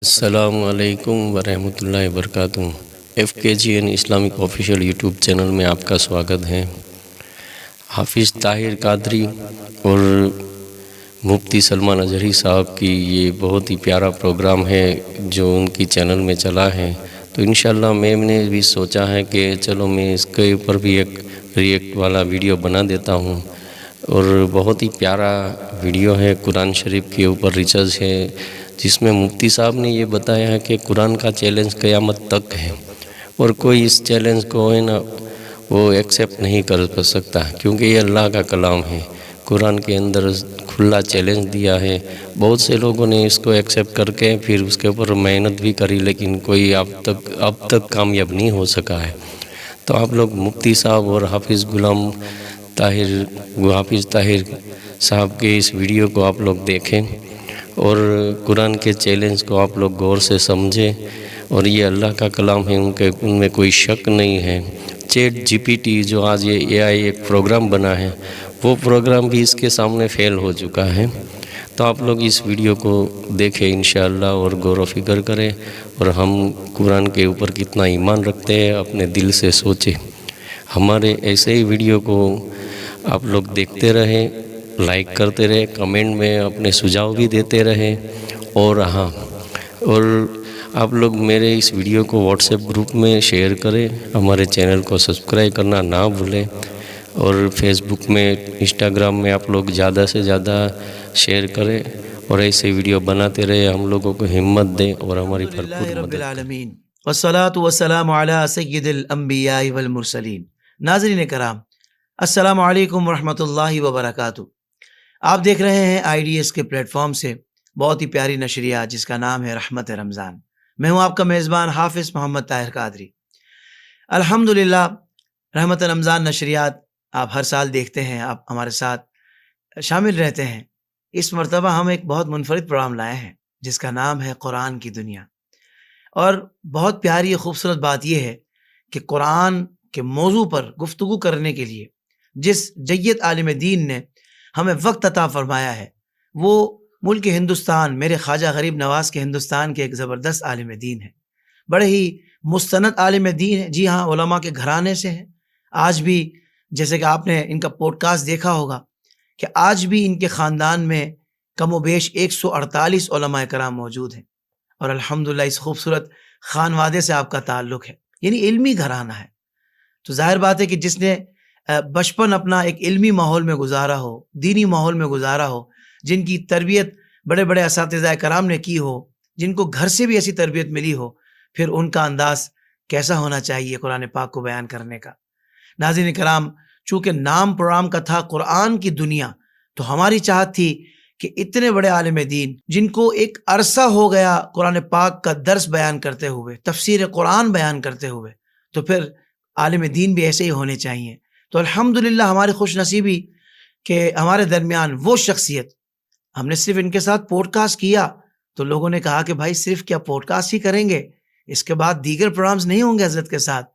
السلام علیکم ورحمۃ اللہ وبرکاتہ۔ FKGN Islamic official YouTube channel میں آپ کا سواگت ہے۔ حافظ طاہر قادری اور مفتی سلمان اظہری صاحب کی یہ بہت ہی پیارا پروگرام ہے جو ان کی چینل میں چلا ہے، تو انشاءاللہ میں نے بھی سوچا ہے کہ چلو میں اس کے اوپر بھی ایک ریئیکٹ والا ویڈیو بنا دیتا ہوں، اور بہت ہی پیارا ویڈیو ہے، قرآن شریف کے اوپر ریسرچ ہے، جس میں مفتی صاحب نے یہ بتایا ہے کہ قرآن کا چیلنج قیامت تک ہے، اور کوئی اس چیلنج کو ہے نا وہ ایکسیپٹ نہیں کر سکتا، کیونکہ یہ اللہ کا کلام ہے۔ قرآن کے اندر کھلا چیلنج دیا ہے، بہت سے لوگوں نے اس کو ایکسیپٹ کر کے پھر اس کے اوپر محنت بھی کری، لیکن کوئی اب تک کامیاب نہیں ہو سکا ہے۔ تو آپ لوگ مفتی صاحب اور حافظ طاہر صاحب کے اس ویڈیو کو آپ لوگ دیکھیں، اور قرآن کے چیلنج کو آپ لوگ غور سے سمجھیں، اور یہ اللہ کا کلام ہے، ان میں کوئی شک نہیں ہے۔ چیٹ GPT جو آج یہ AI ایک پروگرام بنا ہے، وہ پروگرام بھی اس کے سامنے فیل ہو چکا ہے۔ تو آپ لوگ اس ویڈیو کو دیکھیں انشاءاللہ، اور غور و فکر کریں، اور ہم قرآن کے اوپر کتنا ایمان رکھتے ہیں اپنے دل سے سوچیں۔ ہمارے ایسے ہی ویڈیو کو آپ لوگ دیکھتے رہیں، لائک کرتے رہیں، کمنٹ میں اپنے سجھاؤ بھی دیتے رہیں، اور آپ لوگ میرے اس ویڈیو کو واٹس ایپ گروپ میں شیئر کریں، ہمارے چینل کو سبسکرائب کرنا نہ بھولیں، اور فیس بک میں، انسٹاگرام میں آپ لوگ زیادہ سے زیادہ شیئر کریں، اور ایسے ویڈیو بناتے رہے، ہم لوگوں کو ہمت دیں اور ہماری الحمدللہ بھرپور رب مدد کریں۔ العالمین والصلاة والسلام علی سید الانبیاء والمرسلین۔ ناظرین کرام، السلام علیکم ورحمۃ اللہ وبرکاتہ۔ آپ دیکھ رہے ہیں IDS کے پلیٹ فارم سے بہت ہی پیاری نشریات جس کا نام ہے رحمت رمضان۔ میں ہوں آپ کا میزبان حافظ محمد طاہر قادری۔ الحمدللہ رحمت رمضان نشریات آپ ہر سال دیکھتے ہیں، آپ ہمارے ساتھ شامل رہتے ہیں۔ اس مرتبہ ہم ایک بہت منفرد پروگرام لائے ہیں جس کا نام ہے قرآن کی دنیا، اور بہت پیاری خوبصورت بات یہ ہے کہ قرآن کے موضوع پر گفتگو کرنے کے لیے جس جید عالم دین نے ہمیں وقت عطا فرمایا ہے، وہ ملک ہندوستان، میرے خواجہ غریب نواز کے ہندوستان کے ایک زبردست عالم دین ہے، بڑے ہی مستند عالم دین ہے۔ جی ہاں، علماء کے گھرانے سے ہیں۔ آج بھی جیسے کہ آپ نے ان کا پوڈ کاسٹ دیکھا ہوگا کہ آج بھی ان کے خاندان میں کم و بیش 148 علماء کرام موجود ہیں، اور الحمدللہ اس خوبصورت خانوادے سے آپ کا تعلق ہے، یعنی علمی گھرانہ ہے۔ تو ظاہر بات ہے کہ جس نے بچپن اپنا ایک علمی ماحول میں گزارا ہو، دینی ماحول میں گزارا ہو، جن کی تربیت بڑے بڑے اساتذہ کرام نے کی ہو، جن کو گھر سے بھی ایسی تربیت ملی ہو، پھر ان کا انداز کیسا ہونا چاہیے قرآن پاک کو بیان کرنے کا۔ ناظرین کرام، چونکہ نام پروگرام کا تھا قرآن کی دنیا، تو ہماری چاہت تھی کہ اتنے بڑے عالم دین جن کو ایک عرصہ ہو گیا قرآن پاک کا درس بیان کرتے ہوئے، تفسیر قرآن بیان کرتے ہوئے، تو پھر عالم دین بھی ایسے ہی ہونے چاہیے۔ تو الحمدللہ ہماری خوش نصیبی کہ ہمارے درمیان وہ شخصیت، ہم نے صرف ان کے ساتھ پوڈ کاسٹ کیا تو لوگوں نے کہا کہ بھائی صرف کیا پوڈ کاسٹ ہی کریں گے، اس کے بعد دیگر پروگرامز نہیں ہوں گے حضرت کے ساتھ؟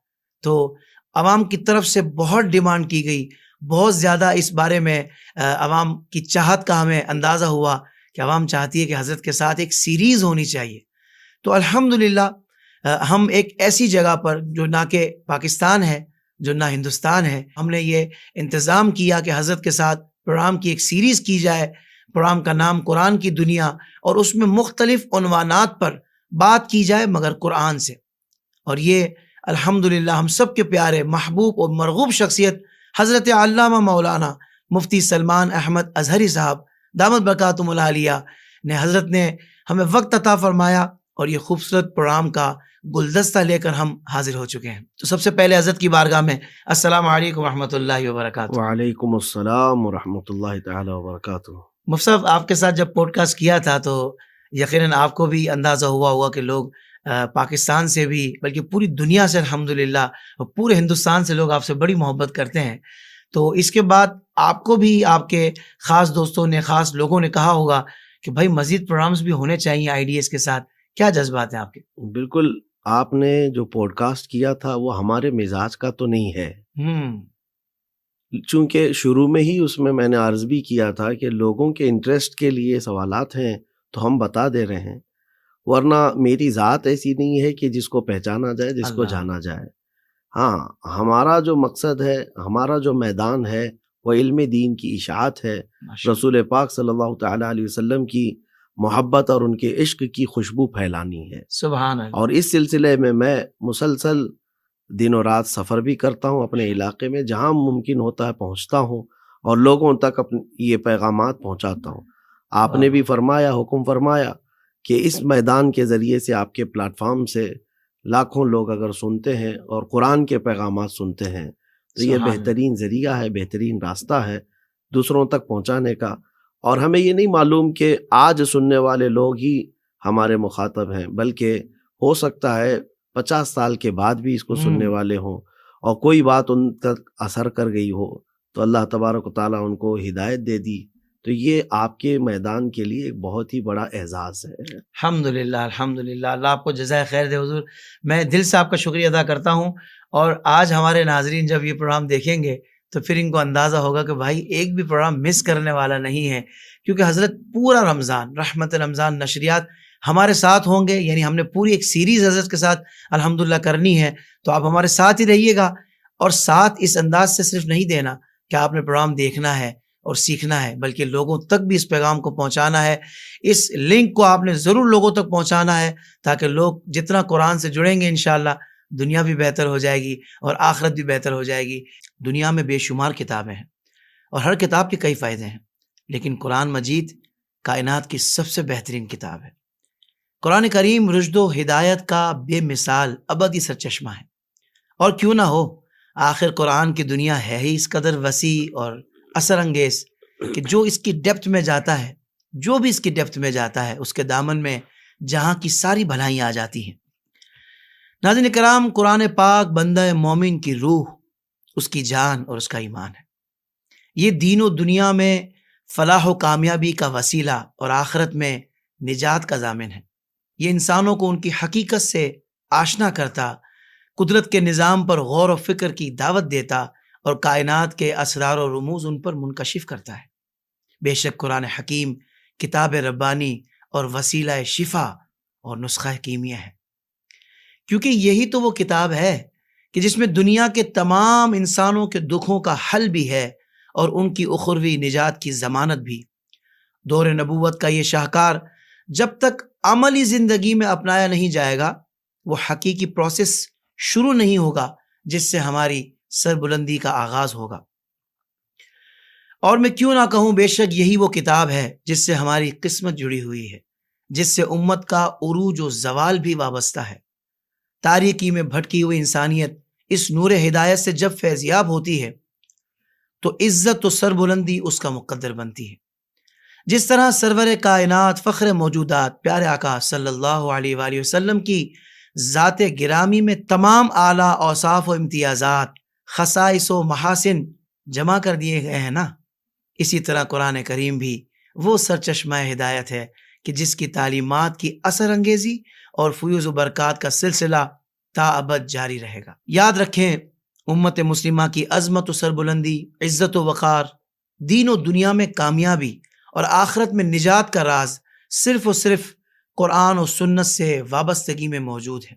تو عوام کی طرف سے بہت ڈیمانڈ کی گئی، بہت زیادہ اس بارے میں عوام کی چاہت کا ہمیں اندازہ ہوا کہ عوام چاہتی ہے کہ حضرت کے ساتھ ایک سیریز ہونی چاہیے۔ تو الحمدللہ ہم ایک ایسی جگہ پر جو نہ کہ پاکستان ہے، جو نہ ہندوستان ہے، ہم نے یہ انتظام کیا کہ حضرت کے ساتھ پروگرام کی ایک سیریز کی جائے۔ پروگرام کا نام قرآن کی دنیا، اور اس میں مختلف عنوانات پر بات کی جائے مگر قرآن سے۔ اور یہ الحمدللہ ہم سب کے پیارے محبوب اور مرغوب شخصیت حضرت علامہ مولانا مفتی سلمان احمد اظہری صاحب دامت برکاتہم العالیہ نے، حضرت نے ہمیں وقت عطا فرمایا، اور یہ خوبصورت پروگرام کا گلدستہ لے کر ہم حاضر ہو چکے ہیں۔ تو سب سے پہلے حضرت کی بارگاہ میں السلام علیکم ورحمۃ اللہ وبرکاتہ۔ وعلیکم السلام ورحمۃ اللہ تعالی وبرکاتہ۔ مفتی صاحب، آپ کے ساتھ جب پوڈ کاسٹ کیا تھا تو یقیناً آپ کو بھی اندازہ ہوا ہوگا کہ لوگ پاکستان سے بھی بلکہ پوری دنیا سے الحمدللہ اور پورے ہندوستان سے لوگ آپ سے بڑی محبت کرتے ہیں۔ تو اس کے بعد آپ کو بھی آپ کے خاص دوستوں نے، خاص لوگوں نے کہا ہوگا کہ بھائی مزید پروگرامز بھی ہونے چاہیے IDS کے ساتھ، کیا جذبات ہیں آپ کے؟ بالکل، آپ نے جو پوڈ کاسٹ کیا تھا وہ ہمارے مزاج کا تو نہیں ہے، چونکہ شروع میں ہی اس میں نے عرض بھی کیا تھا کہ لوگوں کے انٹرسٹ کے لیے سوالات ہیں تو ہم بتا دے رہے ہیں، ورنہ میری ذات ایسی نہیں ہے کہ جس کو پہچانا جائے، جس کو اللہ، جانا جائے۔ ہاں، ہمارا جو مقصد ہے، ہمارا جو میدان ہے، وہ علم دین کی اشاعت ہے، ماشاء اللہ، رسول پاک صلی اللہ تعالیٰ علیہ وسلم کی محبت اور ان کے عشق کی خوشبو پھیلانی ہے۔ سبحان اللہ، اور اس سلسلے میں مسلسل دن و رات سفر بھی کرتا ہوں اپنے علاقے میں، جہاں ممکن ہوتا ہے پہنچتا ہوں اور لوگوں تک یہ پیغامات پہنچاتا ہوں۔ آپ نے بھی فرمایا، حکم فرمایا کہ اس میدان کے ذریعے سے، آپ کے پلیٹ فارم سے لاکھوں لوگ اگر سنتے ہیں اور قرآن کے پیغامات سنتے ہیں تو یہ بہترین ذریعہ ہے، بہترین راستہ ہے دوسروں تک پہنچانے کا۔ اور ہمیں یہ نہیں معلوم کہ آج سننے والے لوگ ہی ہمارے مخاطب ہیں، بلکہ ہو سکتا ہے 50 سال کے بعد بھی اس کو سننے والے ہوں، اور کوئی بات ان تک اثر کر گئی ہو تو اللہ تبارک و تعالیٰ ان کو ہدایت دے دی۔ تو یہ آپ کے میدان کے لیے ایک بہت ہی بڑا اعزاز ہے۔ الحمدللہ، الحمدللہ، اللہ آپ کو جزائے خیر دے حضور۔ میں دل سے آپ کا شکریہ ادا کرتا ہوں، اور آج ہمارے ناظرین جب یہ پروگرام دیکھیں گے تو پھر ان کو اندازہ ہوگا کہ بھائی ایک بھی پروگرام مس کرنے والا نہیں ہے، کیونکہ حضرت پورا رمضان، رحمت رمضان نشریات ہمارے ساتھ ہوں گے، یعنی ہم نے پوری ایک سیریز حضرت کے ساتھ الحمدللہ کرنی ہے، تو آپ ہمارے ساتھ ہی رہیے گا، اور ساتھ اس انداز سے صرف نہیں دینا کہ آپ نے پروگرام دیکھنا ہے اور سیکھنا ہے، بلکہ لوگوں تک بھی اس پیغام کو پہنچانا ہے۔ اس لنک کو آپ نے ضرور لوگوں تک پہنچانا ہے، تاکہ لوگ جتنا قرآن سے جڑیں گے انشاءاللہ دنیا بھی بہتر ہو جائے گی اور آخرت بھی بہتر ہو جائے گی۔ دنیا میں بے شمار کتابیں ہیں اور ہر کتاب کے کئی فائدے ہیں، لیکن قرآن مجید کائنات کی سب سے بہترین کتاب ہے۔ قرآن کریم رشد و ہدایت کا بے مثال ابدی سرچشمہ ہے، اور کیوں نہ ہو، آخر قرآن کی دنیا ہے ہی اس قدر وسیع اور اثر انگیز کہ جو اس کی ڈیپتھ میں جاتا ہے، جو بھی اس کی ڈیپتھ میں جاتا ہے، اس کے دامن میں جہاں کی ساری بھلائیاں آ جاتی ہیں۔ ناظرین کرام، قرآن پاک بندہ مومن کی روح، اس کی جان اور اس کا ایمان ہے۔ یہ دین و دنیا میں فلاح و کامیابی کا وسیلہ اور آخرت میں نجات کا ضامن ہے۔ یہ انسانوں کو ان کی حقیقت سے آشنا کرتا، قدرت کے نظام پر غور و فکر کی دعوت دیتا، اور کائنات کے اسرار و رموز ان پر منکشف کرتا ہے۔ بے شک قرآن حکیم کتاب ربانی اور وسیلہ شفا اور نسخہ کیمیا ہے، کیونکہ یہی تو وہ کتاب ہے کہ جس میں دنیا کے تمام انسانوں کے دکھوں کا حل بھی ہے اور ان کی اخروی نجات کی ضمانت بھی۔ دور نبوت کا یہ شاہکار جب تک عملی زندگی میں اپنایا نہیں جائے گا، وہ حقیقی پروسیس شروع نہیں ہوگا جس سے ہماری سربلندی کا آغاز ہوگا۔ اور میں کیوں نہ کہوں، بے شک یہی وہ کتاب ہے جس سے ہماری قسمت جڑی ہوئی ہے، جس سے امت کا عروج و زوال بھی وابستہ ہے۔ تاریکی میں بھٹکی ہوئی انسانیت اس نور ہدایت سے جب فیضیاب ہوتی ہے تو عزت و سربلندی اس کا مقدر بنتی ہے۔ جس طرح سرور کائنات، فخر موجودات، پیارے آقا صلی اللہ علیہ وآلہ وسلم کی ذات گرامی میں تمام اعلیٰ اوصاف و امتیازات، خصائص و محاسن جمع کر دیے گئے ہیں نا، اسی طرح قرآن کریم بھی وہ سرچشمہ ہدایت ہے کہ جس کی تعلیمات کی اثر انگیزی اور فیوز و برکات کا سلسلہ تا ابد جاری رہے گا۔ یاد رکھیں، امت مسلمہ کی عظمت و سربلندی، عزت و وقار، دین و دنیا میں کامیابی اور آخرت میں نجات کا راز صرف و صرف قرآن و سنت سے وابستگی میں موجود ہے۔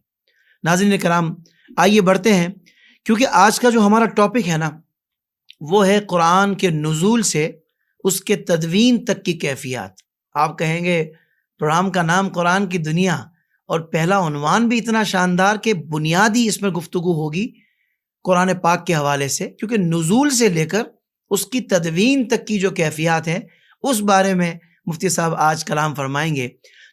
ناظرین کرام، آئیے بڑھتے ہیں، کیونکہ آج کا جو ہمارا ٹاپک ہے نا، وہ ہے قرآن کے نزول سے اس کے تدوین تک کی کیفیات۔ آپ کہیں گے پروگرام کا نام قرآن کی دنیا، اور پہلا عنوان بھی اتنا شاندار کہ بنیادی اس میں گفتگو ہوگی قرآن پاک کے حوالے سے، کیونکہ نزول سے لے کر اس کی تدوین تک کی جو کیفیات ہیں اس بارے میں مفتی صاحب آج کلام فرمائیں گے۔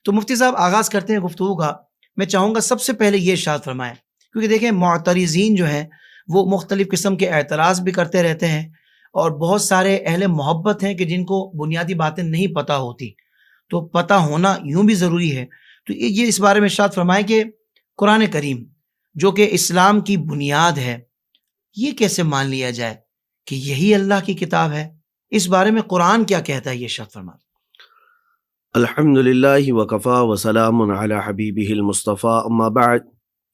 تو مفتی صاحب آغاز کرتے ہیں گفتگو کا۔ میں چاہوں گا سب سے پہلے یہ ارشاد فرمائیں، کیونکہ دیکھیں معترضین جو ہیں وہ مختلف قسم کے اعتراض بھی کرتے رہتے ہیں، اور بہت سارے اہل محبت ہیں کہ جن کو بنیادی باتیں نہیں پتہ ہوتی، تو پتہ ہونا یوں بھی ضروری ہے۔ تو یہ اس بارے میں ارشاد فرمائیں کہ قرآن کریم جو کہ اسلام کی بنیاد ہے، یہ کیسے مان لیا جائے کہ یہی اللہ کی کتاب ہے؟ اس بارے میں قرآن کیا کہتا ہے، یہ ارشاد فرمائیں۔ الحمد للہ وکفا وسلام علی حبیبہ المصطفیٰ، اما بعد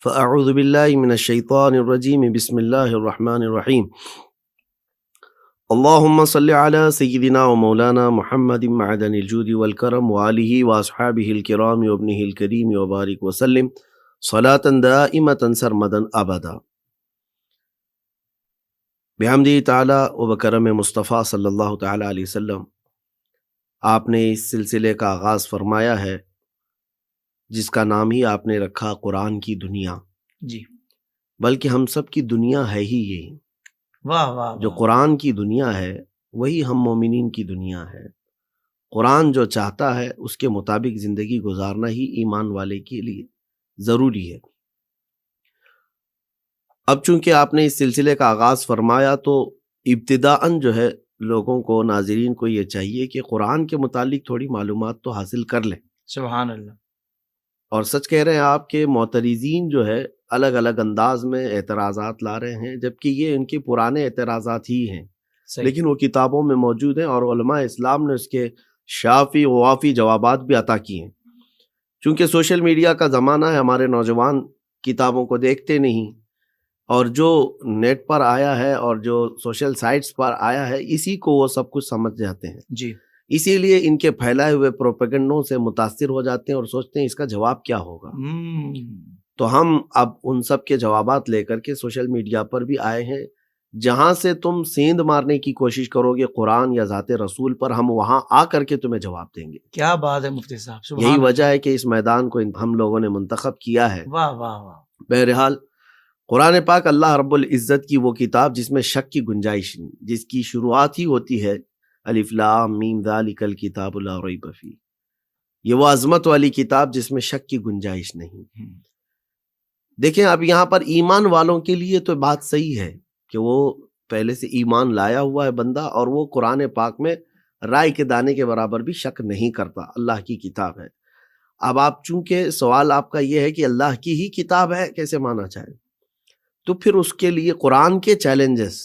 فاعوذ باللہ من الشیطان الرجیم، بسم اللہ الرحمن الرحیم۔ اللهم صل على سيدنا ومولانا محمد معدن الجود والكرم وآله وأصحابه الكرام وابنه الكريم وبارك وسلم صلاة دائمة سرمدا أبدا بحمدہ تعالی و بکرم مصطفیٰ صلی اللہ تعالی علیہ وسلم. آپ نے اس سلسلے کا آغاز فرمایا ہے جس کا نام ہی آپ نے رکھا قرآن کی دنیا. جی بلکہ ہم سب کی دنیا ہے ہی یہی. واہ واہ جو قرآن کی دنیا ہے وہی ہم مومنین کی دنیا ہے. قرآن جو چاہتا ہے اس کے مطابق زندگی گزارنا ہی ایمان والے کے لیے ضروری ہے. اب چونکہ آپ نے اس سلسلے کا آغاز فرمایا تو ابتداءً جو ہے لوگوں کو، ناظرین کو یہ چاہیے کہ قرآن کے متعلق تھوڑی معلومات تو حاصل کر لیں. سبحان اللہ. اور سچ کہہ رہے ہیں آپ کے معترضین جو ہے الگ الگ انداز میں اعتراضات لا رہے ہیں، جبکہ یہ ان کے پرانے اعتراضات ہی ہیں. صحیح. لیکن وہ کتابوں میں موجود ہیں اور علماء اسلام نے اس کے شافی و وافی جوابات بھی عطا کیے ہیں. چونکہ سوشل میڈیا کا زمانہ ہے، ہمارے نوجوان کتابوں کو دیکھتے نہیں، اور جو نیٹ پر آیا ہے اور جو سوشل سائٹس پر آیا ہے اسی کو وہ سب کچھ سمجھ جاتے ہیں. جی اسی لیے ان کے پھیلائے ہوئے پروپیگنڈوں سے متاثر ہو جاتے ہیں اور سوچتے ہیں اس کا جواب کیا ہوگا. تو ہم اب ان سب کے جوابات لے کر کے سوشل میڈیا پر بھی آئے ہیں. جہاں سے تم سیند مارنے کی کوشش کرو گے قرآن یا ذات رسول پر، ہم وہاں آ کر کے تمہیں جواب دیں گے. کیا بات ہے مفتی صاحب. سبحان یہی اللہ. وجہ ہے کہ اس میدان کو ہم لوگوں نے منتخب کیا ہے. واہ واہ واہ. بہرحال قرآن پاک اللہ رب العزت کی وہ کتاب جس میں شک کی گنجائش نہیں، جس کی شروعات ہی ہوتی ہے الف لام میم ذالک الکتاب لا ریب فیہ. یہ وہ عظمت والی کتاب جس میں شک کی گنجائش نہیں. دیکھیں اب یہاں پر ایمان والوں کے لیے تو بات صحیح ہے کہ وہ پہلے سے ایمان لایا ہوا ہے بندہ، اور وہ قرآن پاک میں رائے کے دانے کے برابر بھی شک نہیں کرتا. اللہ کی کتاب ہے. اب آپ چونکہ سوال آپ کا یہ ہے کہ اللہ کی ہی کتاب ہے کیسے مانا جائے، تو پھر اس کے لیے قرآن کے چیلنجز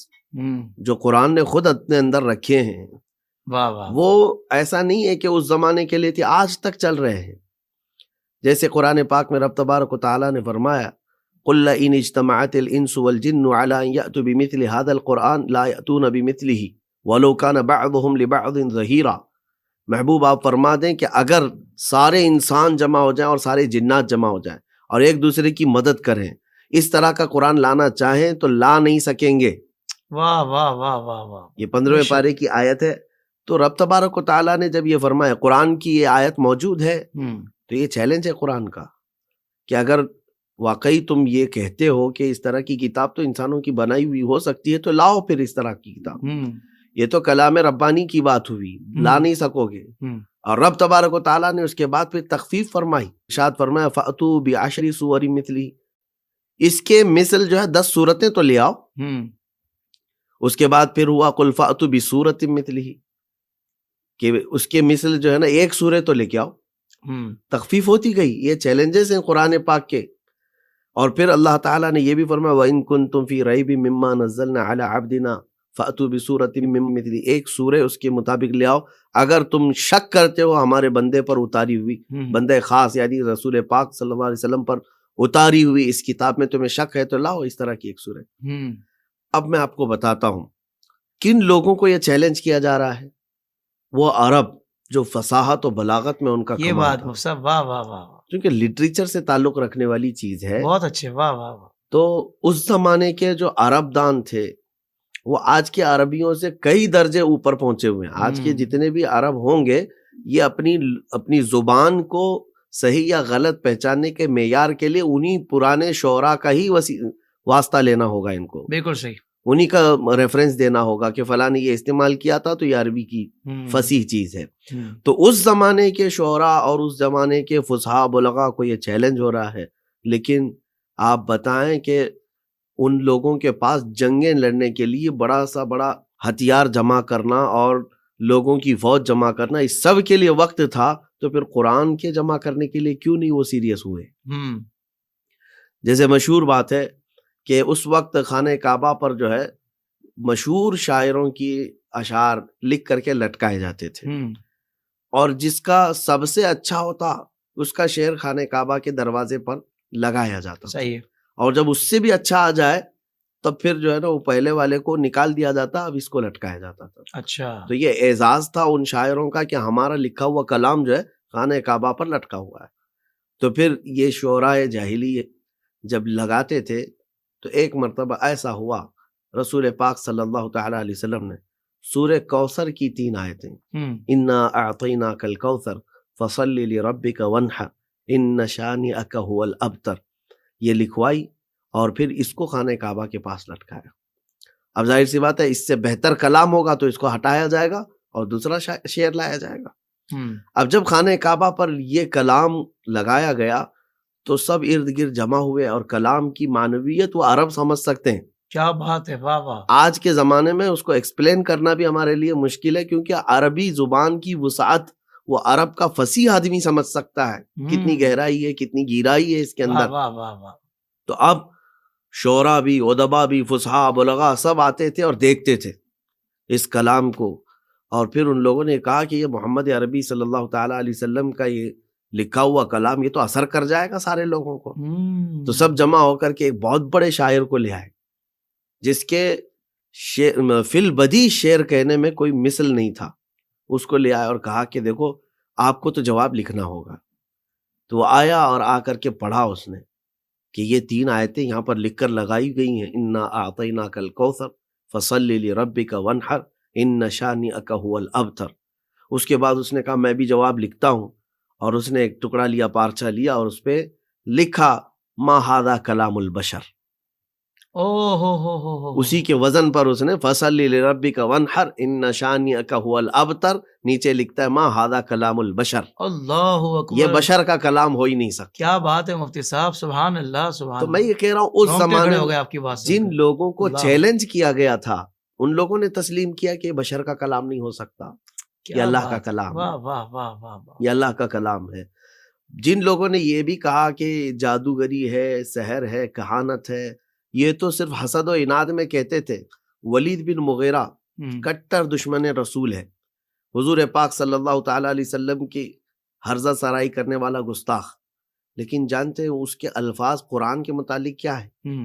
جو قرآن نے خود اپنے اندر رکھے ہیں، واہ واہ، وہ ایسا نہیں ہے کہ اس زمانے کے لیے تھے، آج تک چل رہے ہیں. جیسے قرآن پاک میں رب تبارک و تعالیٰ نے فرمایا قُلْ لَئِنِ اجْتَمَعَتِ الْإِنسُ وَالْجِنُّ عَلَىٰ أَن يَأْتُوا بِمِثْلِ هَٰذَا الْقُرْآنِ لَا يَأْتُونَ بِمِثْلِهِ وَلَوْ كَانَ بَعْضُهُمْ لِبَعْضٍ ظَهِيرًا. محبوب آپ فرما دیں کہ اگر سارے انسان جمع ہو جائیں اور سارے جنات جمع ہو جائیں اور ایک دوسرے کی مدد کریں، اس طرح کا قرآن لانا چاہیں تو لا نہیں سکیں گے. واہ واہ واہ واہ واہ. یہ 15ویں پارے کی آیت ہے. تو رب تبارک و تعالیٰ نے جب یہ فرمایا قرآن کی یہ آیت موجود ہے تو یہ چیلنج ہے قرآن کا کہ اگر واقعی تم یہ کہتے ہو کہ اس طرح کی کتاب تو انسانوں کی بنائی ہوئی ہو سکتی ہے تو لاؤ پھر اس طرح کی کتاب. یہ تو کلام ربانی کی بات ہوئی، لا نہیں سکو گے. اور رب تبارک و تعالیٰ نے اس کے بعد پھر تخفیف فرمائی، ارشاد فرمایا فَأْتُوا بِعَشْرِ سُوَرٍ مِثْلِهِ. اس کے مثل جو ہے 10 صورتیں تو لے آؤ. اس کے بعد پھر ہوا قُلْ فَأْتُوا بِسُورَةٍ مِثْلِهِ کہ اس کے مثل جو ہے نا ایک سورہ تو لے کے آؤ. تخفیف ہوتی گئی. یہ چیلنجز ہیں قرآن پاک کے. اور پھر اللہ تعالیٰ نے یہ بھی فرمایا وَإِن كُنتُمْ فِي رَيْبٍ مِّمَّا نَزَّلْنَا عَلَىٰ عَبْدِنَا فَأْتُوا بِسُورَةٍ مِّن مِّثْلِهِ. ایک سورہ اس کے مطابق لے آؤ اگر تم شک کرتے ہو ہمارے بندے پر اتاری ہوئی، بندے خاص یعنی رسول پاک صلی اللہ علیہ وسلم پر اتاری ہوئی اس کتاب میں تمہیں شک ہے تو لاؤ اس طرح کی ایک سورہ. اب میں آپ کو بتاتا ہوں کن لوگوں کو یہ چیلنج کیا جا رہا ہے. وہ عرب جو فصاحت و بلاغت میں ان کا یہ کمال بات تھا. صاحب واہ واہ واہ، کیونکہ لٹریچر سے تعلق رکھنے والی چیز ہے. بہت اچھے، واہ واہ واہ. تو اس زمانے کے جو عرب دان تھے وہ آج کے عربیوں سے کئی درجے اوپر پہنچے ہوئے ہیں. آج کے جتنے بھی عرب ہوں گے یہ اپنی زبان کو صحیح یا غلط پہچاننے کے معیار کے لیے انہی پرانے شعراء کا ہی واسطہ لینا ہوگا. ان کو بالکل صحیح، انہی کا ریفرنس دینا ہوگا کہ فلاں نے یہ استعمال کیا تھا تو یہ عربی کی فصیح چیز ہے. تو اس زمانے کے شعراء اور اس زمانے کے فصحاء بلغاء کو یہ چیلنج ہو رہا ہے. لیکن آپ بتائیں کہ ان لوگوں کے پاس جنگیں لڑنے کے لیے بڑا ہتھیار جمع کرنا اور لوگوں کی فوج جمع کرنا اس سب کے لیے وقت تھا، تو پھر قرآن کے جمع کرنے کے لیے کیوں نہیں وہ سیریس ہوئے؟ جیسے مشہور بات ہے کہ اس وقت خانہ کعبہ پر جو ہے مشہور شاعروں کی اشعار لکھ کر کے لٹکائے جاتے تھے، اور جس کا سب سے اچھا ہوتا اس کا شعر خانہ کعبہ کے دروازے پر لگایا جاتا. صحیح ہے. اور جب اس سے بھی اچھا آ جائے تب پھر جو ہے نا وہ پہلے والے کو نکال دیا جاتا، اب اس کو لٹکایا جاتا تھا. اچھا. تو یہ اعزاز تھا ان شاعروں کا کہ ہمارا لکھا ہوا کلام جو ہے خانہ کعبہ پر لٹکا ہوا ہے. تو پھر یہ شعراء جاہلیہ جب لگاتے تھے تو ایک مرتبہ ایسا ہوا، رسول پاک صلی اللہ تعالی علیہ وسلم نے سورہ کوثر کی 3 آیتیں، انا اعطیناک الکوثر فصل لربک وانحر ان شانئک هو الابتر، یہ لکھوائی اور پھر اس کو خانہ کعبہ کے پاس لٹکایا. اب ظاہر سی بات ہے اس سے بہتر کلام ہوگا تو اس کو ہٹایا جائے گا اور دوسرا شعر لایا جائے گا. اب جب خانہ کعبہ پر یہ کلام لگایا گیا تو سب ارد گرد جمع ہوئے، اور کلام کی معنویت وہ عرب سمجھ سکتے ہیں. کیا بات ہے، واہ واہ. آج کے زمانے میں اس کو ایکسپلین کرنا بھی ہمارے لیے مشکل ہے، کیونکہ عربی زبان کی وسعت وہ عرب کا فصیح آدمی سمجھ سکتا ہے، کتنی گہرائی ہے، کتنی گہرائی ہے اس کے اندر. واہ واہ واہ. تو اب شعراء بھی، ادبا بھی، فصحاء، بلغاء سب آتے تھے اور دیکھتے تھے اس کلام کو، اور پھر ان لوگوں نے کہا کہ یہ محمد عربی صلی اللہ تعالی علیہ وسلم کا یہ لکھا ہوا کلام یہ تو اثر کر جائے گا سارے لوگوں کو. تو سب جمع ہو کر کے ایک بہت بڑے شاعر کو لے آئے جس کے فی البدیہہ شعر کہنے میں کوئی مثل نہیں تھا. اس کو لے آیا اور کہا کہ دیکھو آپ کو تو جواب لکھنا ہوگا. تو وہ آیا اور آ کر کے پڑھا اس نے کہ یہ 3 آیتیں یہاں پر لکھ کر لگائی گئی ہیں، انا اعطیناک الکوثر فصل لربک وانحر ان شانئک هو الابتر. اس کے بعد اس نے کہا میں بھی جواب لکھتا ہوں، اور اس نے ایک ٹکڑا لیا، پارچہ لیا، اور اس پہ لکھا ما ھذا کلام البشر. اسی کے وزن پر اس نے فصل لربک وانحر ان شانئک هو الابتر، نیچے لکھتا ہے ما ھذا کلام البشر. اللہ اکبر. یہ بشر کا کلام ہو ہی نہیں سکتا. کیا بات ہے مفتی صاحب، سبحان اللہ سبحان. تو میں یہ کہہ رہا ہوں اس زمانے میں آپ کی بات جن لوگوں کو چیلنج کیا گیا تھا ان لوگوں نے تسلیم کیا کہ یہ بشر کا کلام نہیں ہو سکتا، یہ اللہ کا کلام ہے. واہ واہ واہ واہ. یہ اللہ کا کلام ہے. جن لوگوں نے یہ بھی کہا کہ جادوگری ہے، سحر ہے، کہانت ہے، یہ تو صرف حسد و عناد میں کہتے تھے. ولید بن مغیرہ کٹر دشمن رسول ہے، حضور پاک صلی اللہ تعالی علیہ وسلم کی ہرزہ سرائی کرنے والا گستاخ. لیکن جانتے ہیں اس کے الفاظ قرآن کے متعلق کیا ہے؟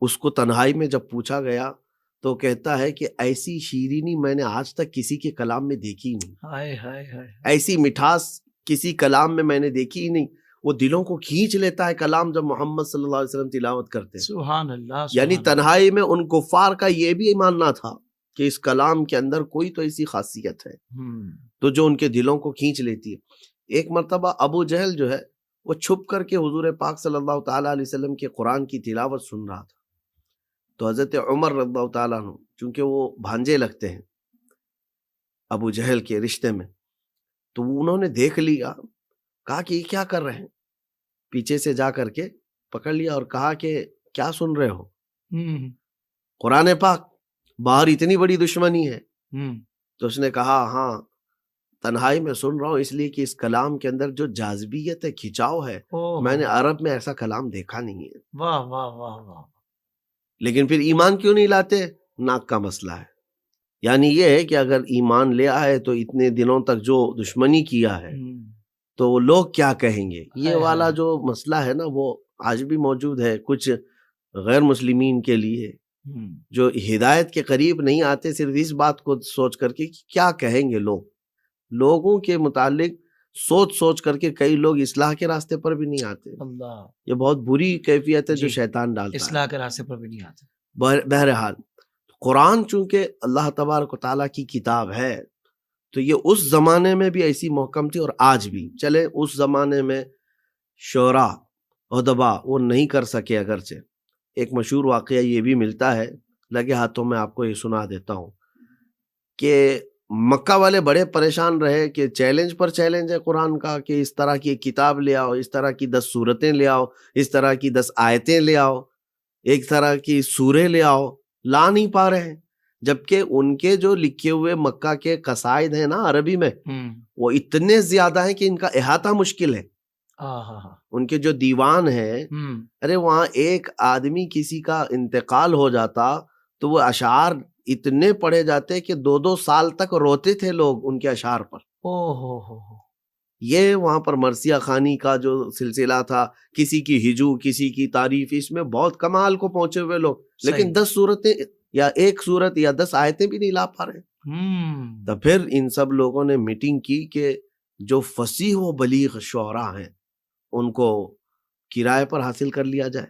اس کو تنہائی میں جب پوچھا گیا تو کہتا ہے کہ ایسی شیرینی میں نے آج تک کسی کے کلام میں دیکھی نہیں، ایسی مٹھاس کسی کلام میں نے دیکھی ہی نہیں. وہ دلوں کو کھینچ لیتا ہے کلام جب محمد صلی اللہ علیہ وسلم تلاوت کرتے ہیں. سبحان اللہ. یعنی تنہائی میں ان کفار کا یہ بھی ماننا تھا کہ اس کلام کے اندر کوئی تو ایسی خاصیت ہے تو جو ان کے دلوں کو کھینچ لیتی ہے. ایک مرتبہ ابو جہل جو ہے وہ چھپ کر کے حضور پاک صلی اللہ تعالی علیہ وسلم کے قرآن کی تلاوت سن رہا تھا. تو حضرت عمر رضی اللہ تعالیٰ عنہ چونکہ وہ بھانجے لگتے ہیں ابو جہل کے رشتے میں، تو انہوں نے دیکھ لیا، کہا کہ یہ کیا کر رہے ہیں. پیچھے سے جا کر کے پکڑ لیا اور کہا کہ کیا سن رہے ہو؟ قرآن پاک، باہر اتنی بڑی دشمنی ہے. تو اس نے کہا ہاں تنہائی میں سن رہا ہوں اس لیے کہ اس کلام کے اندر جو جاذبیت ہے، کھچاؤ ہے، میں نے عرب میں ایسا کلام دیکھا نہیں ہے. واہ واہ واہ واہ. لیکن پھر ایمان کیوں نہیں لاتے؟ ناک کا مسئلہ ہے. یعنی یہ ہے کہ اگر ایمان لے آئے تو اتنے دنوں تک جو دشمنی کیا ہے تو وہ لوگ کیا کہیں گے، یہ والا جو مسئلہ ہے نا وہ آج بھی موجود ہے کچھ غیر مسلمین کے لیے جو ہدایت کے قریب نہیں آتے، صرف اس بات کو سوچ کر کے کیا کہیں گے لوگ. لوگوں کے متعلق سوچ کر کے کئی لوگ اصلاح کے راستے پر بھی نہیں آتے. اللہ، یہ بہت بری کیفیت ہے جو شیطان ڈالتا ہے، اصلاح کے راستے پر بھی نہیں آتے. بہرحال قرآن چونکہ اللہ تبارک و تعالیٰ کی کتاب ہے تو یہ اس زمانے میں بھی ایسی محکم تھی اور آج بھی. چلے اس زمانے میں شعراء ادبا وہ نہیں کر سکے، اگرچہ ایک مشہور واقعہ یہ بھی ملتا ہے، لگے ہاتھوں میں آپ کو یہ سنا دیتا ہوں کہ مکہ والے بڑے پریشان رہے کہ چیلنج پر چیلنج ہے قرآن کا کہ اس طرح کی ایک کتاب لے آؤ، اس طرح کی 10 سورتیں لے آؤ، اس طرح کی 10 آیتیں لے آؤ، ایک طرح کی سورے لے آؤ، لا نہیں پا رہے ہیں. جبکہ ان کے جو لکھے ہوئے مکہ کے قصائد ہیں نا عربی میں وہ اتنے زیادہ ہیں کہ ان کا احاطہ مشکل ہے. ان کے جو دیوان ہیں، ارے وہاں ایک آدمی کسی کا انتقال ہو جاتا تو وہ اشعار اتنے پڑھے جاتے کہ 2 سال تک روتے تھے لوگ ان کے اشعار پر. یہ وہاں پر مرثیہ خوانی کا جو سلسلہ تھا، کسی کی ہجو، کسی کی تعریف، اس میں بہت کمال کو پہنچے ہوئے لوگ، لیکن 10 صورتیں یا 1 صورت یا 10 آیتیں بھی نہیں لا پا رہے. تو پھر ان سب لوگوں نے میٹنگ کی کہ جو فصیح و بلیغ شعراء ہیں ان کو کرائے پر حاصل کر لیا جائے.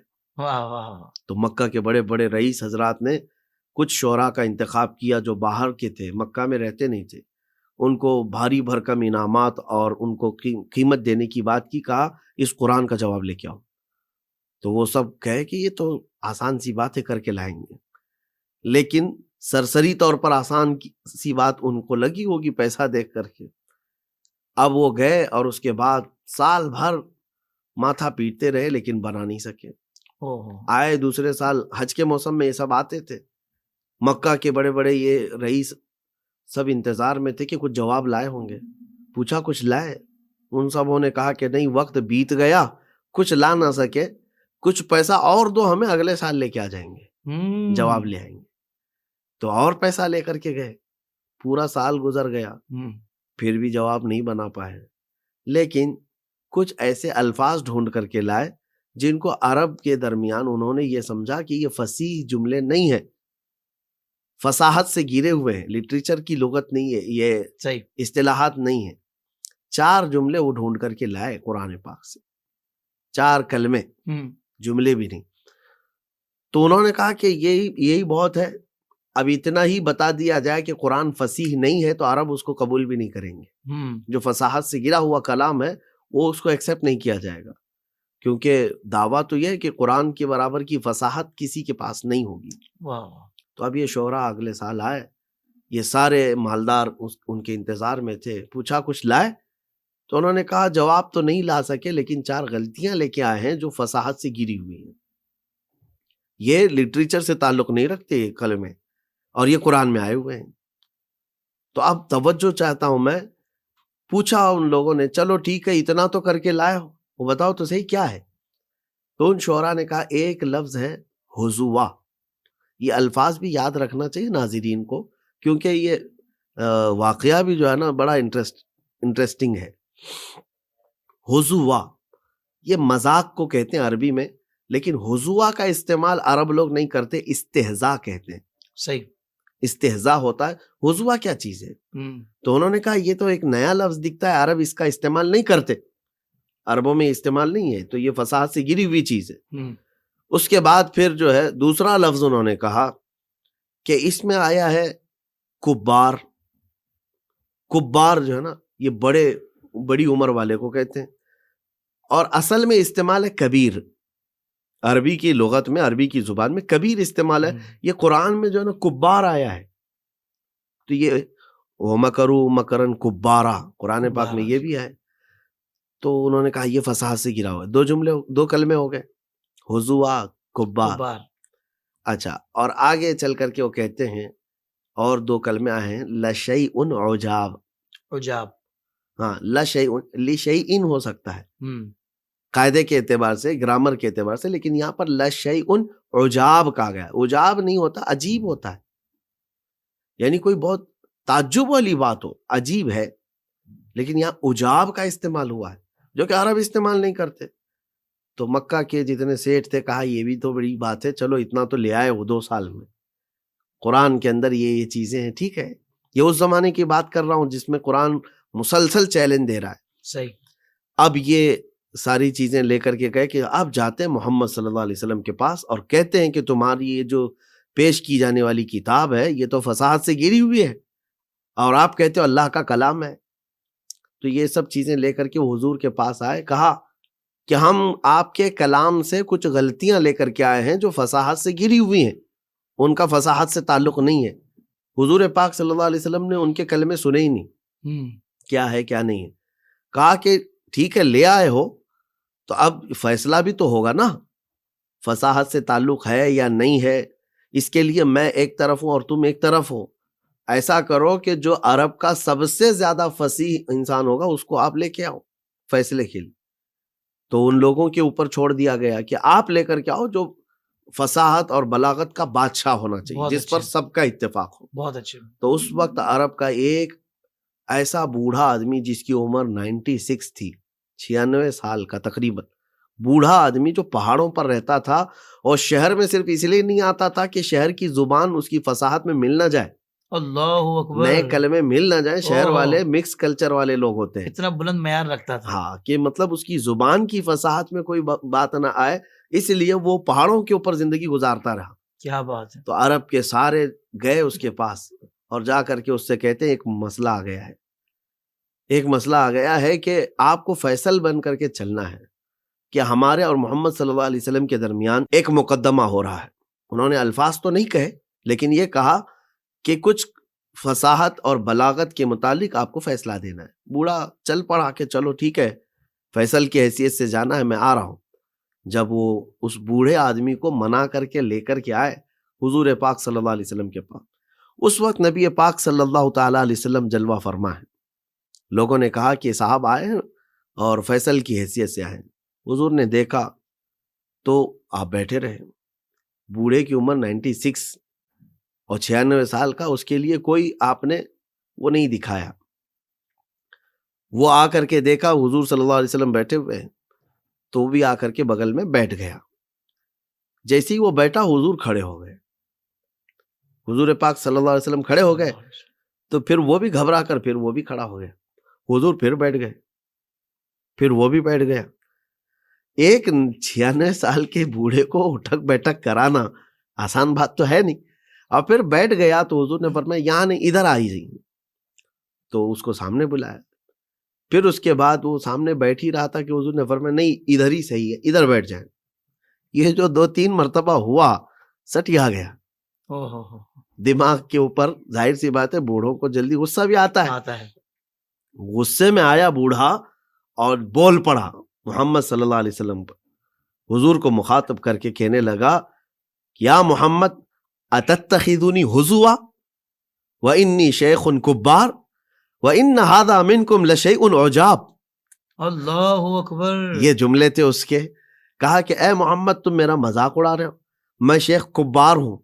تو مکہ کے بڑے بڑے رئیس حضرات نے کچھ شعراء کا انتخاب کیا جو باہر کے تھے، مکہ میں رہتے نہیں تھے. ان کو بھاری بھرکم انعامات اور ان کو قیمت دینے کی بات کی. کہا اس قرآن کا جواب لے کے آؤ. تو وہ سب کہے کہ یہ تو آسان سی بات ہے، کر کے لائیں گے. لیکن سرسری طور پر آسان سی بات ان کو لگی ہوگی پیسہ دیکھ کر کے. اب وہ گئے اور اس کے بعد سال بھر ماتھا پیٹتے رہے لیکن بنا نہیں سکے. آئے دوسرے سال حج کے موسم میں یہ سب آتے تھے. مکہ کے بڑے بڑے یہ رئیس سب انتظار میں تھے کہ کچھ جواب لائے ہوں گے. پوچھا کچھ لائے؟ ان سبوں نے کہا کہ نہیں، وقت بیت گیا، کچھ لا نہ سکے، کچھ پیسہ اور دو ہمیں، اگلے سال لے کے آ جائیں گے، جواب لے آئیں گے. تو اور پیسہ لے کر کے گئے. پورا سال گزر گیا، پھر بھی جواب نہیں بنا پائے. لیکن کچھ ایسے الفاظ ڈھونڈ کر کے لائے جن کو عرب کے درمیان انہوں نے یہ سمجھا کہ یہ فصیح جملے نہیں ہیں، فصاحت سے گرے ہوئے ہیں، لٹریچر کی لغت نہیں ہے، یہ اصطلاحات نہیں ہیں. 4 جملے وہ ڈھونڈ کر کے لائے قرآن پاک سے، 4 کلمے، جملے بھی نہیں. تو انہوں نے کہا کہ یہی بہت ہے. اب اتنا ہی بتا دیا جائے کہ قرآن فصیح نہیں ہے تو عرب اس کو قبول بھی نہیں کریں گے. جو فصاحت سے گرا ہوا کلام ہے وہ اس کو ایکسیپٹ نہیں کیا جائے گا، کیونکہ دعویٰ تو یہ ہے کہ قرآن کے برابر کی فصاحت کسی کے پاس نہیں ہوگی. تو اب یہ شعراء اگلے سال آئے، یہ سارے مالدار ان کے انتظار میں تھے. پوچھا کچھ لائے؟ تو انہوں نے کہا جواب تو نہیں لا سکے، لیکن 4 غلطیاں لے کے آئے ہیں جو فصاحت سے گری ہوئی ہیں. یہ لٹریچر سے تعلق نہیں رکھتے یہ کلمے، اور یہ قرآن میں آئے ہوئے ہیں. تو اب توجہ چاہتا ہوں میں. پوچھا ان لوگوں نے چلو ٹھیک ہے، اتنا تو کر کے لائے ہو، وہ بتاؤ تو صحیح کیا ہے. تو ان شعراء نے کہا ایک لفظ ہے حضوا. یہ الفاظ بھی یاد رکھنا چاہیے ناظرین کو، کیونکہ یہ واقعہ بھی جو ہے نا بڑا انٹرسٹنگ ہے. حضوا یہ مذاق کو کہتے ہیں عربی میں، لیکن حضوا کا استعمال عرب لوگ نہیں کرتے، استہزاء کہتے ہیں. صحیح، استہزاء ہوتا ہے. حضوا کیا چیز ہے؟ تو انہوں نے کہا یہ تو ایک نیا لفظ دکھتا ہے، عرب اس کا استعمال نہیں کرتے، عربوں میں استعمال نہیں ہے، تو یہ فصاحت سے گری ہوئی چیز ہے. اس کے بعد پھر جو ہے دوسرا لفظ انہوں نے کہا کہ اس میں آیا ہے کبار. کبار جو ہے نا یہ بڑی عمر والے کو کہتے ہیں، اور اصل میں استعمال ہے کبیر. عربی کی لغت میں، عربی کی زبان میں کبیر استعمال ہے. یہ قرآن میں جو ہے نا کبار آیا ہے. تو یہ وَمَكَرُوا مَكْرًا كُبَّارًا قرآن پاک میں یہ بھی ہے. تو انہوں نے کہا یہ فصاحت سے گرا ہوا ہے. 2 کلمے ہو گئے، حضوا، کبار. اچھا، اور آگے چل کر کے وہ کہتے ہیں اور 2 کلمے آئے ہیں لَشَيْءٌ عُجَاب. عجاب، ہاں، لَشَيْءٌ لِشَيْءٍ ہو سکتا ہے قاعدے کے اعتبار سے، گرامر کے اعتبار سے، لیکن یہاں پر لَشَيْءٌ عُجَاب کہا گیا. عجاب نہیں ہوتا، عجیب ہوتا ہے. یعنی کوئی بہت تعجب والی بات ہو، عجیب ہے، لیکن یہاں عجاب کا استعمال ہوا ہے جو کہ عرب استعمال نہیں کرتے. تو مکہ کے جتنے سیٹھ تھے کہا یہ بھی تو بڑی بات ہے، چلو اتنا تو لے آئے وہ 2 سال میں. قرآن کے اندر یہ چیزیں ہیں، ٹھیک ہے. یہ اس زمانے کی بات کر رہا ہوں جس میں قرآن مسلسل چیلنج دے رہا ہے. صحیح. اب یہ ساری چیزیں لے کر کے گئے کہ آپ جاتے ہیں محمد صلی اللہ علیہ وسلم کے پاس اور کہتے ہیں کہ تمہاری یہ جو پیش کی جانے والی کتاب ہے یہ تو فصاحت سے گری ہوئی ہے، اور آپ کہتے ہو اللہ کا کلام ہے. تو یہ سب چیزیں لے کر کے حضور کے پاس آئے. کہا کہ ہم آپ کے کلام سے کچھ غلطیاں لے کر کے آئے ہیں جو فصاحت سے گری ہوئی ہیں، ان کا فصاحت سے تعلق نہیں ہے. حضور پاک صلی اللہ علیہ وسلم نے ان کے کلمے سنے ہی نہیں، کیا ہے کیا نہیں ہے. کہا کہ ٹھیک ہے لے آئے ہو تو اب فیصلہ بھی تو ہوگا نا، فصاحت سے تعلق ہے یا نہیں ہے. اس کے لیے میں ایک طرف ہوں اور تم ایک طرف ہو. ایسا کرو کہ جو عرب کا سب سے زیادہ فصیح انسان ہوگا اس کو آپ لے کے آؤ فیصلے کے لیے. تو ان لوگوں کے اوپر چھوڑ دیا گیا کہ آپ لے کر کے آؤ جو فصاحت اور بلاغت کا بادشاہ ہونا چاہیے، جس پر سب کا اتفاق ہو. بہت اچھے. تو اس وقت عرب کا ایک ایسا بوڑھا آدمی جس کی عمر 96 تھی، 96 سال کا تقریباً، بوڑھا آدمی جو پہاڑوں پر رہتا تھا اور شہر میں صرف اس لیے نہیں آتا تھا کہ شہر کی زبان اس کی فصاحت میں مل نہ جائے، اللہ اکبر، نئے کلمے مل نہ جائیں، شہر اوہ، والے مکس کلچر والے لوگ ہوتے ہیں، اتنا بلند معیار رکھتا تھا. ہاں، کہ مطلب اس کی زبان کی فصاحت میں کوئی بات نہ آئے، اس لیے وہ پہاڑوں کے اوپر زندگی گزارتا رہا. کیا بات ہے. تو عرب کے سارے گئے اس کے پاس اور جا کر کے اس سے کہتے ہیں ایک مسئلہ آ گیا ہے، ایک مسئلہ آ گیا ہے کہ آپ کو فیصل بن کر کے چلنا ہے کہ ہمارے اور محمد صلی اللہ علیہ وسلم کے درمیان ایک مقدمہ ہو رہا ہے. انہوں نے الفاظ تو نہیں کہے لیکن یہ کہا کہ کچھ فصاحت اور بلاغت کے متعلق آپ کو فیصلہ دینا ہے. بوڑھا چل پڑا کہ چلو ٹھیک ہے، فیصل کی حیثیت سے جانا ہے، میں آ رہا ہوں. جب وہ اس بوڑھے آدمی کو منا کر کے لے کر کے آئے حضور پاک صلی اللہ علیہ وسلم کے پاس، اس وقت نبی پاک صلی اللہ تعالیٰ علیہ وسلم جلوہ فرما ہے. لوگوں نے کہا کہ صاحب آئے ہیں اور فیصل کی حیثیت سے آئے ہیں. حضور نے دیکھا تو آپ بیٹھے رہے. بوڑھے کی عمر 96 اور 96 سال کا، اس کے لیے کوئی آپ نے وہ نہیں دکھایا. وہ آ کر کے دیکھا حضور صلی اللہ علیہ وسلم بیٹھے ہوئے ہیں تو وہ بھی آ کر کے بغل میں بیٹھ گیا. جیسے ہی وہ بیٹھا حضور کھڑے ہو گئے، حضور پاک صلی اللہ علیہ وسلم کھڑے ہو گئے تو پھر وہ بھی گھبرا کر پھر وہ بھی کھڑا ہو گیا. حضور پھر بیٹھ گئے، پھر وہ بھی بیٹھ گیا. ایک 96 سال کے بوڑھے کو اٹھک بیٹھک کرانا آسان بات تو ہے نہیں. اور پھر بیٹھ گیا تو حضور نے فرمایا یہاں نہیں، ادھر آئی جائیے. تو اس کو سامنے بلایا. پھر اس کے بعد وہ سامنے بیٹھ ہی رہا تھا کہ حضور نے فرمایا نہیں، ادھر ہی صحیح ہے، ادھر بیٹھ جائیں. یہ جو 2-3 مرتبہ ہوا سٹیا گیا دماغ کے اوپر. ظاہر سی بات ہے بوڑھوں کو جلدی غصہ بھی آتا ہے. غصے میں آیا بوڑھا اور بول پڑا محمد صلی اللہ علیہ وسلم پر. حضور کو مخاطب کر کے کہنے لگا یا محمد اتتخذونی حضوا وانی شیخ کبار وان ھذا منکم لشیء عجاب. اللہ اکبر. یہ جملے تھے اس کے. کہا کہ اے محمد تم میرا مذاق اڑا رہے ہو، میں شیخ کبار ہوں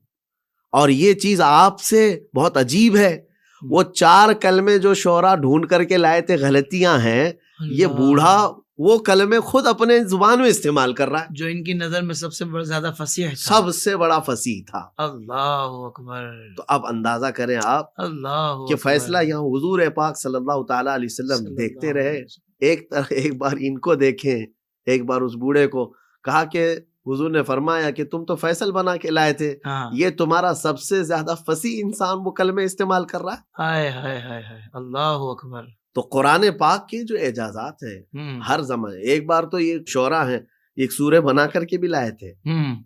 اور یہ چیز آپ سے بہت عجیب ہے. وہ 4 کلمے جو شعراء ڈھونڈ کر کے لائے تھے غلطیاں ہیں، یہ بوڑھا وہ کلمے خود اپنے زبان میں استعمال کر رہا ہے جو ان کی نظر میں سب سے زیادہ فصیح تھا، سب سے بڑا فصیح تھا. اللہ اکبر. تو اب اندازہ کریں آپ اللہ کہ فیصلہ یہاں حضور پاک صلی اللہ تعالیٰ علیہ وسلم دیکھتے رہے. ایک بار ان کو دیکھیں، ایک بار اس بوڑھے کو. کہا کہ حضور نے فرمایا کہ تم تو فیصل بنا کے لائے تھے، یہ تمہارا سب سے زیادہ فصیح انسان وہ کلمے استعمال کر رہا ہے. ہائے ہائے ہائے ہائے، اللہ اکبر. تو قرآن پاک کی جو اعجازات ہیں ہر زمانے، ایک بار تو یہ شعراء ہیں ایک سورہ بنا کر کے بھی لائے تھے،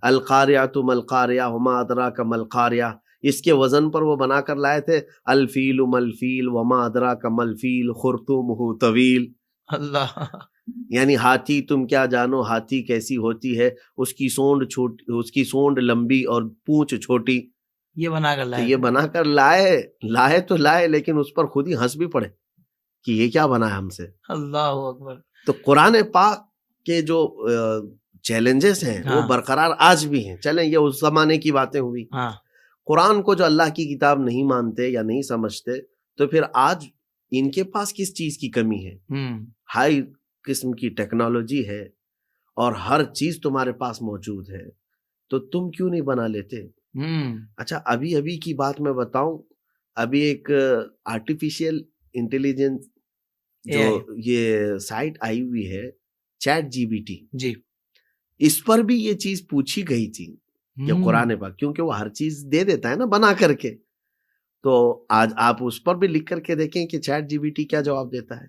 القاریۃ ملقاریہ وما ادراک ملقاریہ. اس کے وزن پر وہ بنا کر لائے تھے الفیل ملفیل وما ادراک ملفیل خرطومہ طویل. اللہ، یعنی ہاتھی تم کیا جانو ہاتھی کیسی ہوتی ہے، اس کی سونڈ لمبی اور پونچھ چھوٹی. یہ بنا کر لائے، یہ بنا کر لائے تو لائے لیکن اس پر خود ہی ہنس بھی پڑے کہ یہ کیا بنا ہے ہم سے. اللہ اکبر. تو قرآن پاک کے جو چیلنجز ہیں وہ برقرار آج بھی ہیں. چلیں یہ اس زمانے کی باتیں ہوئی. قرآن کو جو اللہ کی کتاب نہیں مانتے یا نہیں سمجھتے تو پھر آج ان کے پاس کس چیز کی کمی ہے؟ ہائی قسم کی ٹیکنالوجی ہے اور ہر چیز تمہارے پاس موجود ہے، تو تم کیوں نہیں بنا لیتے؟ اچھا ابھی کی بات میں بتاؤں، ابھی ایک آرٹیفیشیل انٹیلیجنس جو یہ سائٹ آئی ہوئی ہے ChatGPT، جی، اس پر بھی یہ چیز پوچھی گئی تھی کہ قرآن پاک، کیونکہ وہ ہر چیز دے دیتا ہے نا بنا کر کے. تو آج آپ اس پر بھی لکھ کر کے دیکھیں کہ ChatGPT کیا جواب دیتا ہے.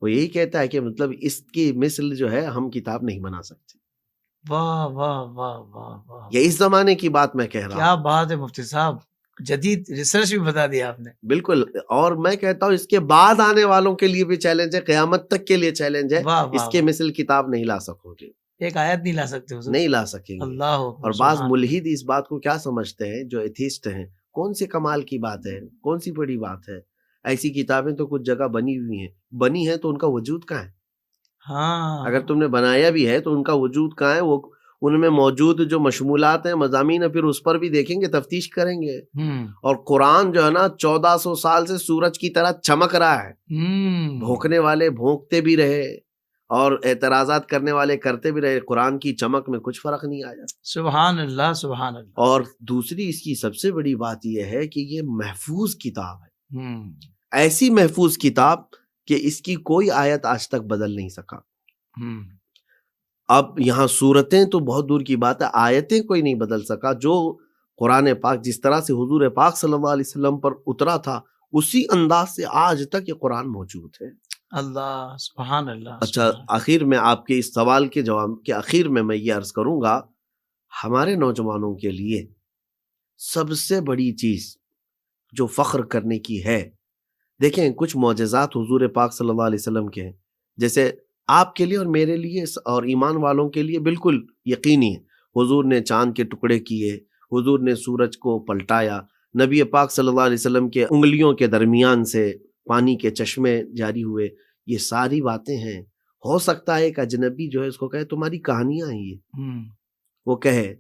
وہ یہی کہتا ہے کہ مطلب اس کی مثل جو ہے ہم کتاب نہیں بنا سکتے. واہ واہ واہ واہ واہ، یہ اس زمانے کی بات میں کہہ رہا ہوں. کیا بات ہے مفتی صاحب، جدید ریسرچ بھی بتا دیا آپ نے. بالکل. اور میں کہتا ہوں اس کے بعد آنے والوں کے لیے بھی چیلنج ہے، قیامت تک کے لیے چیلنج ہے. اس کے مثل کتاب نہیں لا سکو گے، ایک آیت نہیں لا سکتے، نہیں لا سکیں گے. اللہ. اور بعض ملحد اس بات کو کیا سمجھتے ہیں جو ایتھیسٹ ہیں، کون سی کمال کی بات ہے، کون سی بڑی بات ہے، ایسی کتابیں تو کچھ جگہ بنی ہوئی ہیں تو ان کا وجود کہاں ہے؟ ہاں، اگر تم نے بنایا بھی ہے تو ان کا وجود کہاں ہے؟ ان میں موجود جو مشمولات ہیں، مضامین ہیں، پھر اس پر بھی دیکھیں گے، تفتیش کریں گے. اور قرآن جو ہے نا 1400 سال سے سورج کی طرح چمک رہا ہے. بھونکنے والے بھونکتے بھی رہے اور اعتراضات کرنے والے کرتے بھی رہے، قرآن کی چمک میں کچھ فرق نہیں آیا. سبحان اللہ سبحان اللہ. اور دوسری اس کی سب سے بڑی بات یہ ہے کہ یہ محفوظ کتاب ہے. ایسی محفوظ کتاب کہ اس کی کوئی آیت آج تک بدل نہیں سکا. اب یہاں صورتیں تو بہت دور کی بات ہے، آیتیں کوئی نہیں بدل سکا. جو قرآن پاک جس طرح سے حضور پاک صلی اللہ علیہ وسلم پر اترا تھا اسی انداز سے آج تک یہ قرآن موجود ہے. اللہ سبحان اللہ. اچھا، آخر میں آپ کے اس سوال کے جواب کے آخر میں یہ عرض کروں گا، ہمارے نوجوانوں کے لیے سب سے بڑی چیز جو فخر کرنے کی ہے، دیکھیں کچھ معجزات حضور پاک صلی اللہ علیہ وسلم کے ہیں، جیسے آپ کے لیے اور میرے لیے اور ایمان والوں کے لیے بالکل یقینی ہے. حضور نے چاند کے ٹکڑے کیے، حضور نے سورج کو پلٹایا، نبی پاک صلی اللہ علیہ وسلم کے انگلیوں کے درمیان سے پانی کے چشمے جاری ہوئے. یہ ساری باتیں ہیں. ہو سکتا ہے ایک اجنبی جو ہے اس کو کہے تمہاری کہانیاں ہیں یہ، وہ کہے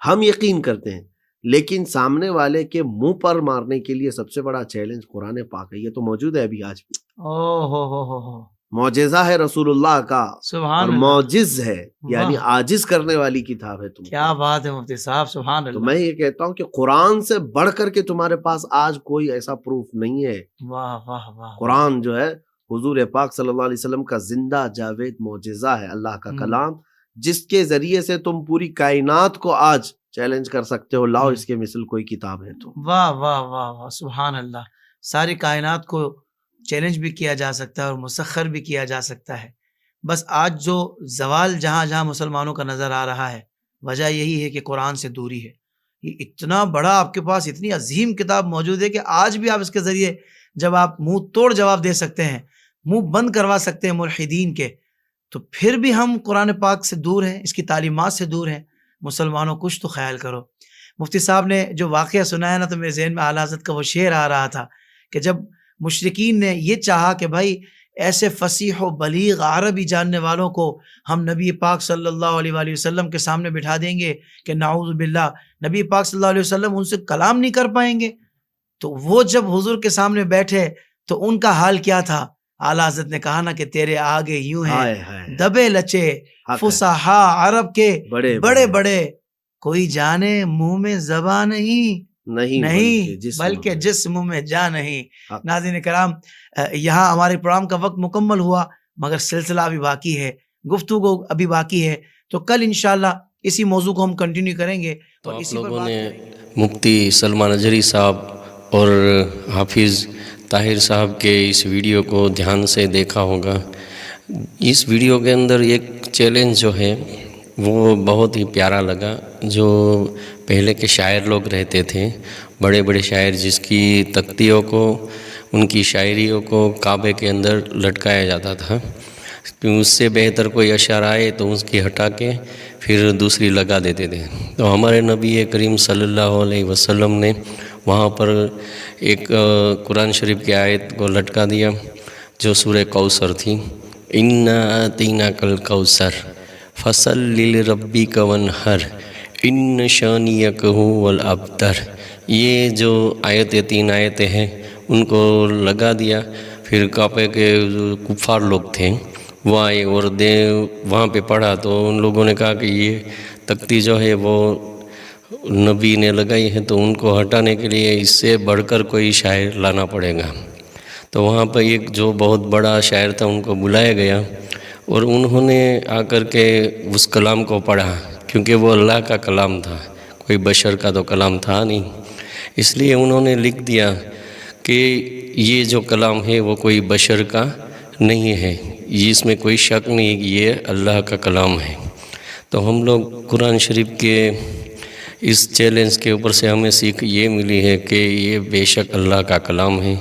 ہم یقین کرتے ہیں، لیکن سامنے والے کے منہ پر مارنے کے لیے سب سے بڑا چیلنج قرآن پاک ہے. یہ تو موجود ہے ابھی آج بھی. معجزہ ہے رسول اللہ کا، اور معجز ہے یعنی عاجز کرنے والی کتاب ہے. تم کیا بات ہے مفتی صاحب، سبحان اللہ. تو میں یہ کہتا ہوں کہ قرآن سے بڑھ کر کے تمہارے پاس آج کوئی ایسا پروف نہیں ہے. واہ واہ واہ. قرآن جو ہے حضور پاک صلی اللہ علیہ وسلم کا زندہ جاوید معجزہ ہے، اللہ کا کلام، جس کے ذریعے سے تم پوری کائنات کو آج چیلنج کر سکتے ہو، لاؤ اس کے مثل کوئی کتاب ہے تو. واہ واہ واہ واہ سبحان اللہ. ساری کائنات کو چیلنج بھی کیا جا سکتا ہے اور مسخر بھی کیا جا سکتا ہے. بس آج جو زوال جہاں جہاں مسلمانوں کا نظر آ رہا ہے، وجہ یہی ہے کہ قرآن سے دوری ہے. یہ اتنا بڑا آپ کے پاس اتنی عظیم کتاب موجود ہے کہ آج بھی آپ اس کے ذریعے جب آپ منہ توڑ جواب دے سکتے ہیں، منہ بند کروا سکتے ہیں ملحدین کے، تو پھر بھی ہم قرآن پاک سے دور ہیں، اس کی تعلیمات سے دور ہیں. مسلمانوں کچھ تو خیال کرو. مفتی صاحب نے جو واقعہ سنایا نا، تو میرے ذہن میں اعلی حضرت کا وہ شعر آ رہا تھا کہ جب مشرکین نے یہ چاہا کہ بھائی ایسے فصیح و بلیغ عربی جاننے والوں کو ہم نبی پاک صلی اللہ علیہ وآلہ وسلم کے سامنے بٹھا دیں گے کہ نعوذ باللہ نبی پاک صلی اللہ علیہ وسلم ان سے کلام نہیں کر پائیں گے، تو وہ جب حضور کے سامنے بیٹھے تو ان کا حال کیا تھا. اعلیٰ حضرت نے کہا نا کہ تیرے آگے یوں ہیں دبے لچے فصحا عرب کے بڑے بڑے، کوئی جانے منہ میں زبان نہیں بلکہ جسم میں جا نہیں. ناظرین کرام، یہاں ہمارے پروگرام کا وقت مکمل ہوا، مگر سلسلہ ابھی باقی ہے، گفتگو ابھی باقی ہے. تو کل انشاءاللہ اسی موضوع کو ہم کنٹینیو کریں گے. تو آپ لوگوں نے مفتی سلمان اجری صاحب اور حافظ طاہر صاحب کے اس ویڈیو کو دھیان سے دیکھا ہوگا. اس ویڈیو کے اندر ایک چیلنج جو ہے وہ بہت ہی پیارا لگا. جو پہلے کے شاعر لوگ رہتے تھے، بڑے بڑے شاعر، جس کی تختیوں کو، ان کی شاعریوں کو کعبے کے اندر لٹکایا جاتا تھا. اس سے بہتر کوئی اشعار آئے تو اس کی ہٹا کے پھر دوسری لگا دیتے تھے. تو ہمارے نبی کریم صلی اللہ علیہ وسلم نے وہاں پر ایک قرآن شریف کی آیت کو لٹکا دیا جو سورہ کوثر تھی. اِنَّا أَعْطَيْنَاكَ الْكَوْثَرَ فَصَلِّ لِرَبِّكَ وَانْحَرْ إِنَّ شَانِئَكَ هُوَ الْأَبْتَرُ. یہ جو آیتیں، 3 آیتیں ہیں، ان کو لگا دیا. پھر کعبے کے کفار لوگ تھے وہ آئے اور وہاں پہ پڑھا تو ان لوگوں نے کہا کہ یہ تختی جو ہے وہ نبی نے لگائی ہے، تو ان کو ہٹانے کے لیے اس سے بڑھ کر کوئی شاعر لانا پڑے گا. تو وہاں پہ ایک جو بہت بڑا شاعر تھا ان کو بلایا گیا اور انہوں نے آ کر کے اس کلام کو پڑھا، کیونکہ وہ اللہ کا کلام تھا، کوئی بشر کا تو کلام تھا نہیں. اس لیے انہوں نے لکھ دیا کہ یہ جو کلام ہے وہ کوئی بشر کا نہیں ہے، اس میں کوئی شک نہیں کہ یہ اللہ کا کلام ہے. تو ہم لوگ قرآن شریف کے اس چیلنج کے اوپر سے ہمیں سیکھ یہ ملی ہے کہ یہ بے شک اللہ کا کلام ہے،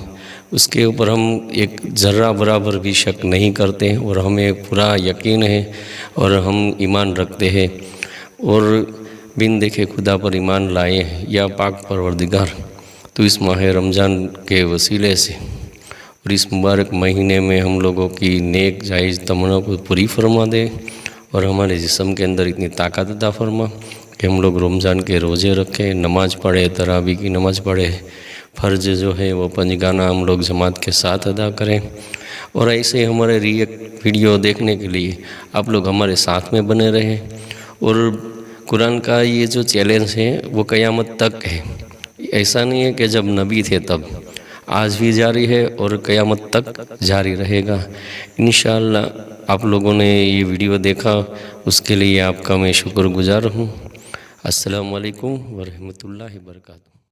اس کے اوپر ہم ایک ذرہ برابر بھی شک نہیں کرتے اور ہمیں پورا یقین ہے اور ہم ایمان رکھتے ہیں اور بن دیکھے خدا پر ایمان لائے ہیں یا پاک پروردگار. تو اس ماہ رمضان کے وسیلے سے اور اس مبارک مہینے میں ہم لوگوں کی نیک جائز تمنا کو پوری فرما دے اور ہمارے جسم کے اندر اتنی طاقت عطا فرما کہ ہم لوگ رمضان کے روزے رکھیں، نماز پڑھیں، تراویح کی نماز پڑھیں، فرض جو ہے وہ 5 گانا ہم لوگ جماعت کے ساتھ ادا کریں۔ اور ایسے ہمارے ویڈیو دیکھنے کے لیے آپ لوگ ہمارے ساتھ میں بنے رہیں۔ اور قرآن کا یہ جو چیلنج ہے وہ قیامت تک ہے، ایسا نہیں ہے کہ جب نبی تھے تب، آج بھی جاری ہے اور قیامت تک جاری رہے گا انشاءاللہ۔ آپ لوگوں نے یہ ویڈیو دیکھا، اس کے لیے آپ کا میں شکر گزار ہوں۔ السلام علیکم ورحمۃ اللہ وبرکاتہ۔